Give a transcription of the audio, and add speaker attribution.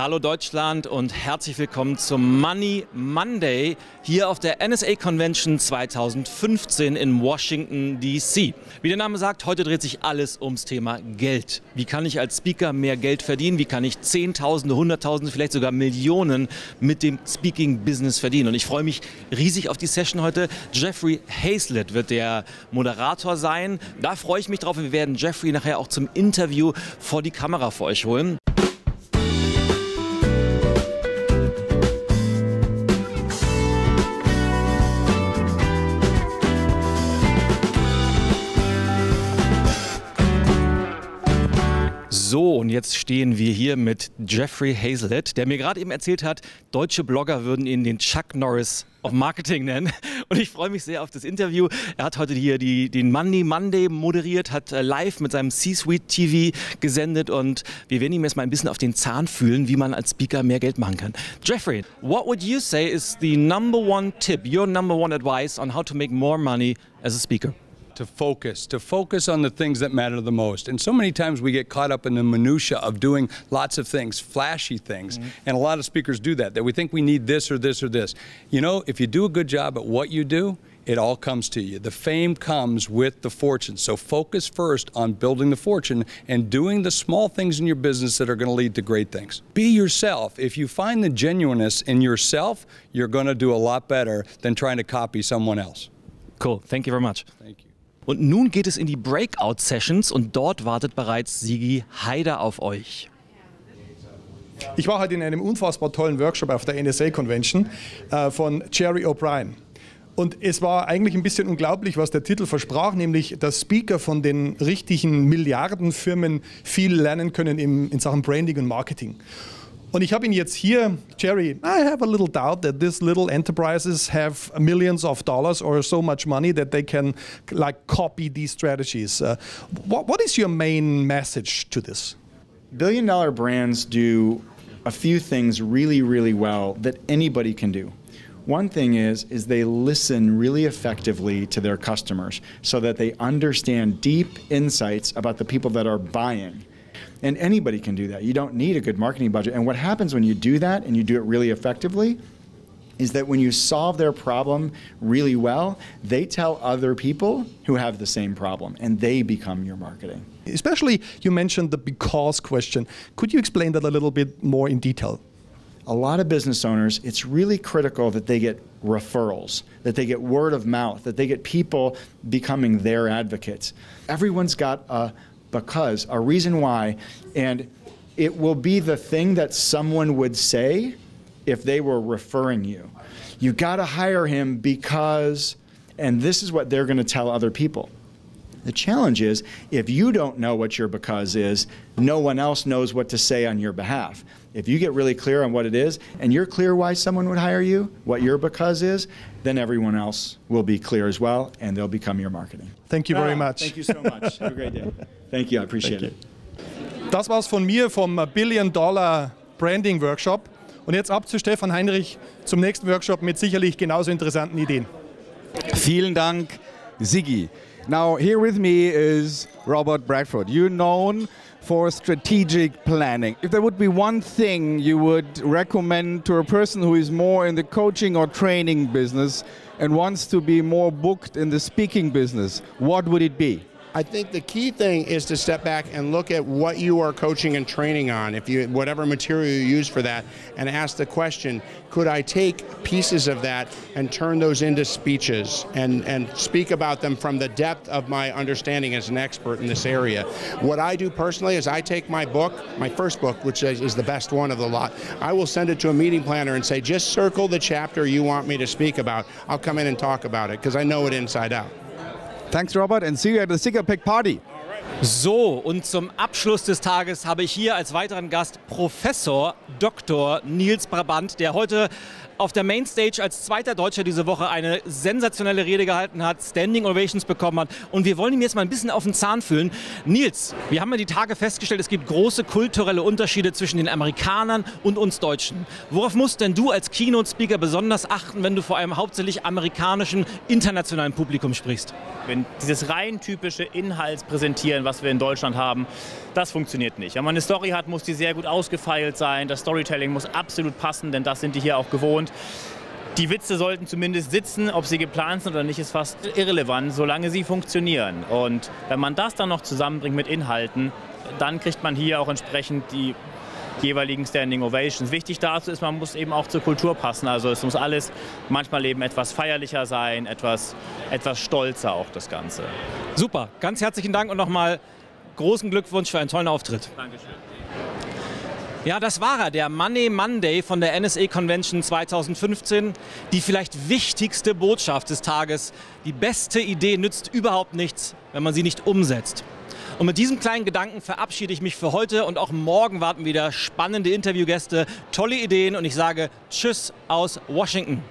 Speaker 1: Hallo Deutschland und herzlich willkommen zum Money Monday hier auf der NSA-Convention 2015 in Washington, D.C. Wie der Name sagt, heute dreht sich alles ums Thema Geld. Wie kann ich als Speaker mehr Geld verdienen? Wie kann ich Zehntausende, Hunderttausende, vielleicht sogar Millionen mit dem Speaking-Business verdienen? Und ich freue mich riesig auf die Session heute. Gerry Hayzlett wird der Moderator sein. Da freue ich mich drauf. Wir werden Gerry nachher auch zum Interview vor die Kamera für euch holen. So, und jetzt stehen wir hier mit Gerry Hayzlett, der mir gerade eben erzählt hat, deutsche Blogger würden ihn den Chuck Norris of Marketing nennen. Und ich freue mich sehr auf das Interview. Er hat heute hier den Money Monday moderiert, hat live mit seinem C-Suite TV gesendet und wir werden ihm jetzt mal ein bisschen auf den Zahn fühlen, wie man als Speaker mehr Geld machen kann. Gerry, what would you say is the number one tip, your number one advice on how to make more money as a speaker?
Speaker 2: To focus on the things that matter the most. And so many times we get caught up in the minutia of doing lots of things, flashy things, and a lot of speakers do that we think we need this or this or this. You know, if you do a good job at what you do, it all comes to you. The fame comes with the fortune. So focus first on building the fortune and doing the small things in your business that are going to lead to great things. Be yourself. If you find the genuineness in yourself, you're going to do a lot better than trying to copy someone else.
Speaker 1: Cool, thank you very much.
Speaker 2: Thank you.
Speaker 1: Und nun geht es in die Breakout-Sessions und dort wartet bereits Siegfried Haider auf euch.
Speaker 3: Ich war heute in einem unfassbar tollen Workshop auf der NSA-Convention von Gerry O Brion. Und es war eigentlich ein bisschen unglaublich, was der Titel versprach, nämlich, dass Speaker von den richtigen Milliardenfirmen viel lernen können in Sachen Branding und Marketing. Und ich habe ihn jetzt hier, Gerry, I have a little doubt that these little enterprises have millions of dollars or so much money that they can copy these strategies. What is your main message to this?
Speaker 4: Billion-dollar brands do a few things really, really well that anybody can do. One thing is they listen really effectively to their customers so that they understand deep insights about the people that are buying. And anybody can do that. You don't need a good marketing budget. And what happens when you do that and you do it really effectively is that when you solve their problem really well, they tell other people who have the same problem and they become your marketing.
Speaker 3: Especially you mentioned the because question. Could you explain that a little bit more in detail?
Speaker 4: A lot of business owners, it's really critical that they get referrals, that they get word of mouth, that they get people becoming their advocates. Everyone's got a reason why, and it will be the thing that someone would say if they were referring you. You gotta hire him because, and this is what they're gonna tell other people. The challenge is, if you don't know what your because is, no one else knows what to say on your behalf. If you get really clear on what it is, and you're clear why someone would hire you, what your because is, then everyone else will be clear as well, and they'll become your marketing.
Speaker 3: Thank you very much.
Speaker 4: Thank you so much. Have a great day. Thank you, I appreciate it.
Speaker 3: Das war's von mir vom Billion-Dollar Branding Workshop. Und jetzt ab zu Stephan Heinrich zum nächsten Workshop mit sicherlich genauso interessanten Ideen.
Speaker 5: Vielen Dank, Sigi. Now, here with me is Robert Bradford. You're known for strategic planning. If there would be one thing you would recommend to a person who is more in the coaching or training business and wants to be more booked in the speaking business, what would it be?
Speaker 6: I think the key thing is to step back and look at what you are coaching and training on, whatever material you use for that, and ask the question, could I take pieces of that and turn those into speeches and speak about them from the depth of my understanding as an expert in this area? What I do personally is I take my book, my first book, which is the best one of the lot, I will send it to a meeting planner and say, just circle the chapter you want me to speak about. I'll come in and talk about it because I know it inside out.
Speaker 5: Thanks, Robert, and see you at the Sticker Pack Party.
Speaker 1: So, und zum Abschluss des Tages habe ich hier als weiteren Gast Professor Dr. Niels Brabandt, der heute auf der Mainstage als zweiter Deutscher diese Woche eine sensationelle Rede gehalten hat, Standing Ovations bekommen hat. Und wir wollen ihm jetzt mal ein bisschen auf den Zahn fühlen. Nils, wir haben ja die Tage festgestellt, es gibt große kulturelle Unterschiede zwischen den Amerikanern und uns Deutschen. Worauf musst denn du als Keynote-Speaker besonders achten, wenn du vor einem hauptsächlich amerikanischen, internationalen Publikum sprichst?
Speaker 7: Wenn dieses rein typische Inhaltspräsentieren, was wir in Deutschland haben, das funktioniert nicht. Wenn man eine Story hat, muss die sehr gut ausgefeilt sein. Das Storytelling muss absolut passen, denn das sind die hier auch gewohnt. Die Witze sollten zumindest sitzen, ob sie geplant sind oder nicht, ist fast irrelevant, solange sie funktionieren. Und wenn man das dann noch zusammenbringt mit Inhalten, dann kriegt man hier auch entsprechend die jeweiligen Standing Ovations. Wichtig dazu ist, man muss eben auch zur Kultur passen. Also es muss alles manchmal eben etwas feierlicher sein, etwas stolzer auch das Ganze.
Speaker 1: Super, ganz herzlichen Dank und nochmal großen Glückwunsch für einen tollen Auftritt.
Speaker 7: Dankeschön.
Speaker 1: Ja, das war er, der Money Monday von der NSA-Convention 2015. Die vielleicht wichtigste Botschaft des Tages. Die beste Idee nützt überhaupt nichts, wenn man sie nicht umsetzt. Und mit diesem kleinen Gedanken verabschiede ich mich für heute und auch morgen warten wieder spannende Interviewgäste, tolle Ideen und ich sage Tschüss aus Washington.